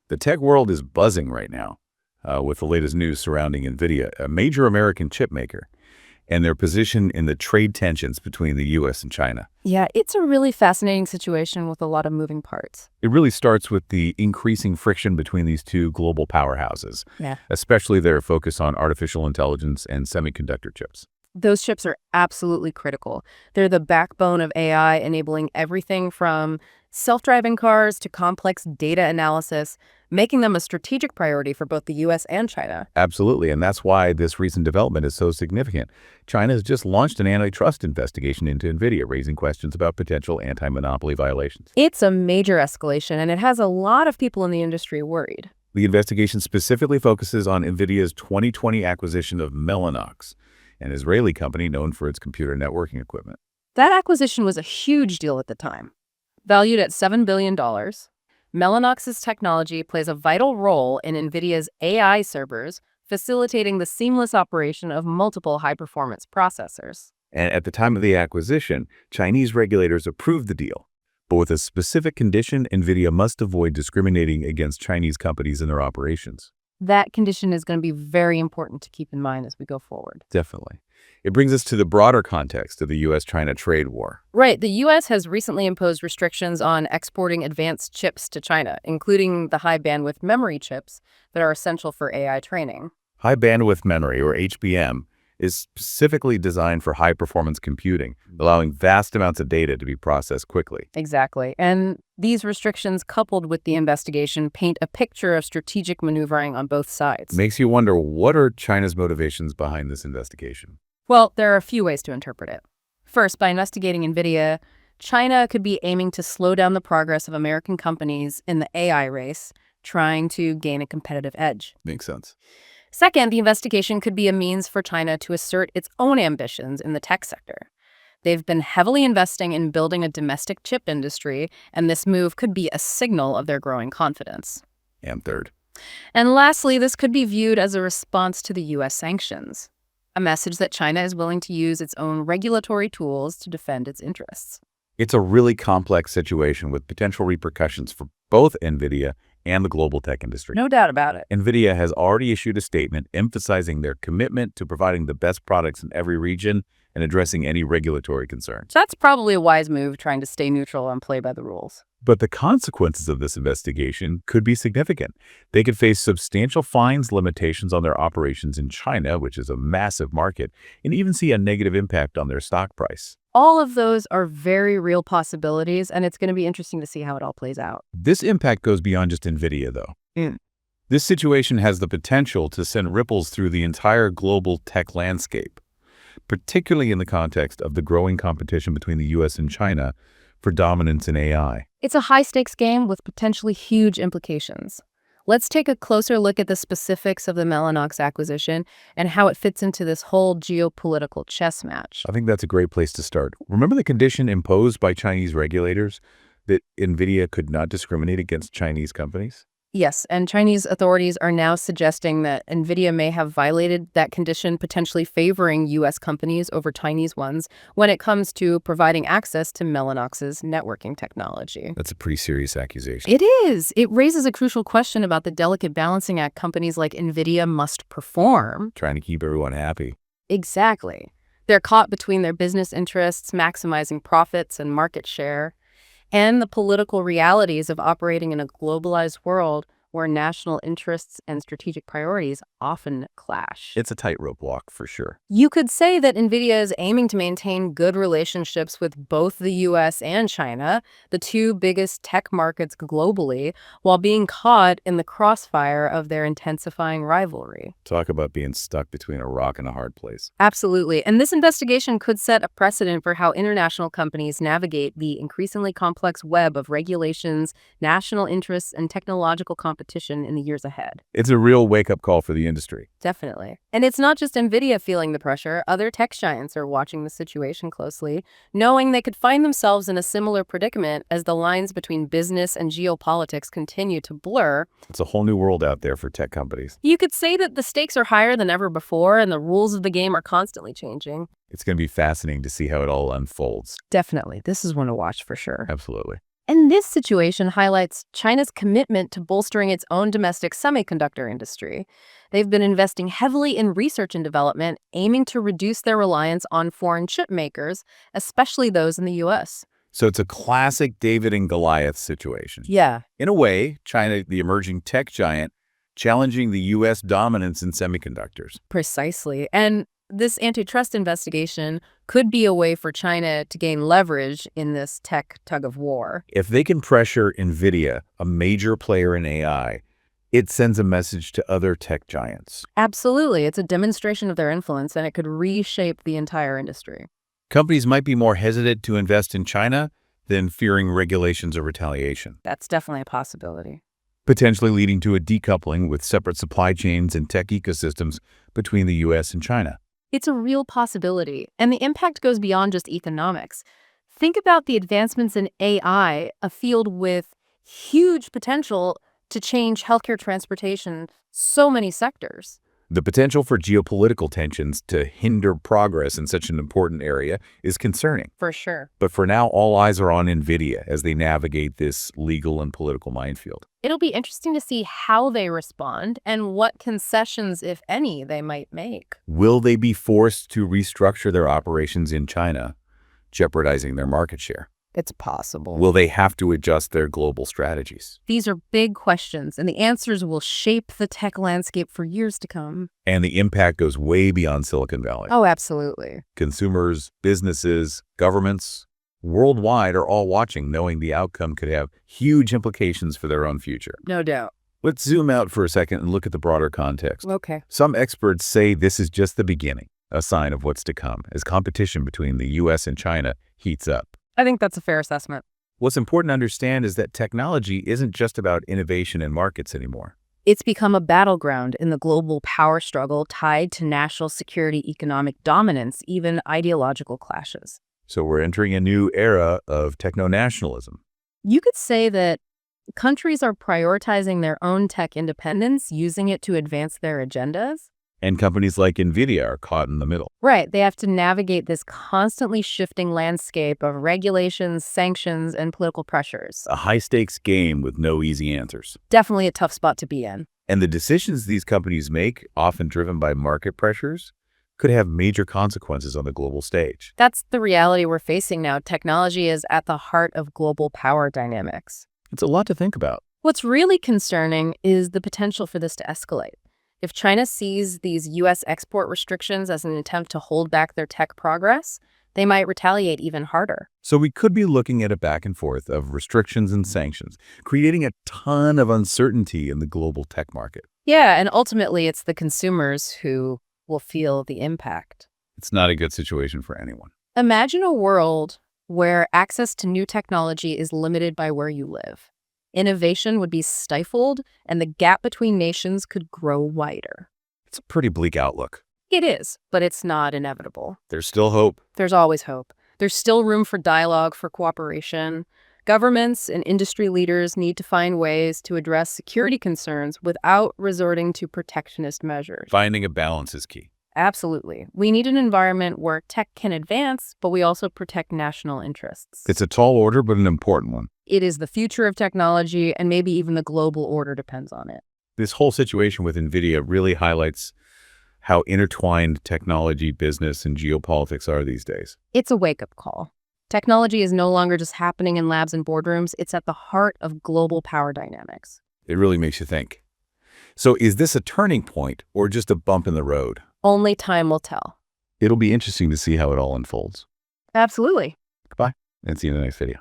The tech world is buzzing right now with the latest news surrounding Nvidia, a major American chip maker, and their position in the trade tensions between the U.S. and China. Yeah, it's a really fascinating situation with a lot of moving parts. It really starts with the increasing friction between these two global powerhouses, Yeah. especially their focus on artificial intelligence and semiconductor chips. Those chips are absolutely critical. They're the backbone of AI, enabling everything from self-driving cars to complex data analysis, making them a strategic priority for both the U.S. and China. Absolutely, and that's why this recent development is so significant. China has just launched an antitrust investigation into Nvidia, raising questions about potential anti-monopoly violations. It's a major escalation, and it has a lot of people in the industry worried. The investigation specifically focuses on Nvidia's 2020 acquisition of Mellanox, an Israeli company known for its computer networking equipment. That acquisition was a huge deal at the time. Valued at $7 billion, Mellanox's technology plays a vital role in Nvidia's AI servers, facilitating the seamless operation of multiple high-performance processors. And at the time of the acquisition, Chinese regulators approved the deal. But with a specific condition, Nvidia must avoid discriminating against Chinese companies in their operations. That condition is going to be very important to keep in mind as we go forward. Definitely. It brings us to the broader context of the U.S.-China trade war. Right. The U.S. has recently imposed restrictions on exporting advanced chips to China, including the high-bandwidth memory chips that are essential for AI training. High-bandwidth memory, or HBM, is specifically designed for high-performance computing, allowing vast amounts of data to be processed quickly. Exactly. And these restrictions, coupled with the investigation, paint a picture of strategic maneuvering on both sides. Makes you wonder, what are China's motivations behind this investigation? Well, there are a few ways to interpret it. First, by investigating Nvidia, China could be aiming to slow down the progress of American companies in the AI race, trying to gain a competitive edge. Makes sense. Second, the investigation could be a means for China to assert its own ambitions in the tech sector. They've been heavily investing in building a domestic chip industry, and this move could be a signal of their growing confidence. And third. And lastly, this could be viewed as a response to the U.S. sanctions, a message that China is willing to use its own regulatory tools to defend its interests. It's a really complex situation with potential repercussions for both Nvidia and the global tech industry. No doubt about it. Nvidia has already issued a statement emphasizing their commitment to providing the best products in every region and addressing any regulatory concerns. So that's probably a wise move, trying to stay neutral and play by the rules. But the consequences of this investigation could be significant. They could face substantial fines, limitations on their operations in China, which is a massive market, and even see a negative impact on their stock price. All of those are very real possibilities, and it's going to be interesting to see how it all plays out. This impact goes beyond just Nvidia, though. This situation has the potential to send ripples through the entire global tech landscape, particularly in the context of the growing competition between the U.S. and China for dominance in AI. It's a high-stakes game with potentially huge implications. Let's take a closer look at the specifics of the Mellanox acquisition and how it fits into this whole geopolitical chess match. I think that's a great place to start. Remember the condition imposed by Chinese regulators that Nvidia could not discriminate against Chinese companies? Yes, and Chinese authorities are now suggesting that Nvidia may have violated that condition, potentially favoring U.S. companies over Chinese ones when it comes to providing access to Mellanox's networking technology. That's a pretty serious accusation. It is. It raises a crucial question about the delicate balancing act companies like Nvidia must perform. Trying to keep everyone happy. Exactly. They're caught between their business interests, maximizing profits and market share, and the political realities of operating in a globalized world where national interests and strategic priorities often clash. It's a tightrope walk for sure. You could say that Nvidia is aiming to maintain good relationships with both the US and China, the two biggest tech markets globally, while being caught in the crossfire of their intensifying rivalry. Talk about being stuck between a rock and a hard place. Absolutely. And this investigation could set a precedent for how international companies navigate the increasingly complex web of regulations, national interests, and technological competition in the years ahead. It's a real wake-up call for the industry. Definitely. And it's not just Nvidia feeling the pressure. Other tech giants are watching the situation closely, knowing they could find themselves in a similar predicament as the lines between business and geopolitics continue to blur. It's a whole new world out there for tech companies. You could say that the stakes are higher than ever before, and the rules of the game are constantly changing. It's going to be fascinating to see how it all unfolds. Definitely. This is one to watch for sure. Absolutely. And this situation highlights China's commitment to bolstering its own domestic semiconductor industry. They've been investing heavily in research and development, aiming to reduce their reliance on foreign chip makers, especially those in the U.S. So it's a classic David and Goliath situation. Yeah, In a way, China, the emerging tech giant, challenging the U.S. dominance in semiconductors. precisely. And this antitrust investigation could be a way for China to gain leverage in this tech tug of war. If they can pressure Nvidia, a major player in AI, it sends a message to other tech giants. Absolutely. It's a demonstration of their influence, and it could reshape the entire industry. Companies might be more hesitant to invest in China than fearing regulations or retaliation, That's definitely a possibility. potentially leading to a decoupling with separate supply chains and tech ecosystems between the U.S. and China. It's a real possibility, and the impact goes beyond just economics. Think about the advancements in AI, a field with huge potential to change healthcare, transportation, so many sectors. The potential for geopolitical tensions to hinder progress in such an important area is concerning. For sure. But for now, all eyes are on Nvidia as they navigate this legal and political minefield. It'll be interesting to see how they respond and what concessions, if any, they might make. Will they be forced to restructure their operations in China, jeopardizing their market share? It's possible. Will they have to adjust their global strategies? These are big questions, and the answers will shape the tech landscape for years to come. And the impact goes way beyond Silicon Valley. Oh, absolutely. Consumers, businesses, governments worldwide are all watching, knowing the outcome could have huge implications for their own future. No doubt. Let's zoom out for a second and look at the broader context. Okay. Some experts say this is just the beginning, a sign of what's to come as competition between the U.S. and China heats up. I think that's a fair assessment. What's important to understand is that technology isn't just about innovation in markets anymore. It's become a battleground in the global power struggle tied to national security, economic dominance, even ideological clashes. So we're entering a new era of techno-nationalism. You could say that countries are prioritizing their own tech independence, using it to advance their agendas. And companies like Nvidia are caught in the middle. Right. They have to navigate this constantly shifting landscape of regulations, sanctions, and political pressures. A high-stakes game with no easy answers. Definitely a tough spot to be in. And the decisions these companies make, often driven by market pressures, could have major consequences on the global stage. That's the reality we're facing now. Technology is at the heart of global power dynamics. It's a lot to think about. What's really concerning is the potential for this to escalate. If China sees these U.S. export restrictions as an attempt to hold back their tech progress, they might retaliate even harder. So we could be looking at a back and forth of restrictions and sanctions, creating a ton of uncertainty in the global tech market. Yeah, and ultimately it's the consumers who will feel the impact. It's not a good situation for anyone. Imagine a world where access to new technology is limited by where you live. Innovation would be stifled, and the gap between nations could grow wider. It's a pretty bleak outlook. It is, but it's not inevitable. There's still hope. There's always hope. There's still room for dialogue, for cooperation. Governments and industry leaders need to find ways to address security concerns without resorting to protectionist measures. Finding a balance is key. Absolutely. We need an environment where tech can advance, but we also protect national interests. It's a tall order, but an important one. It is the future of technology, and maybe even the global order depends on it. This whole situation with Nvidia really highlights how intertwined technology, business, and geopolitics are these days. It's a wake-up call. Technology is no longer just happening in labs and boardrooms. It's at the heart of global power dynamics. It really makes you think. So is this a turning point or just a bump in the road? Only time will tell. It'll be interesting to see how it all unfolds. Absolutely. Goodbye, and see you in the next video.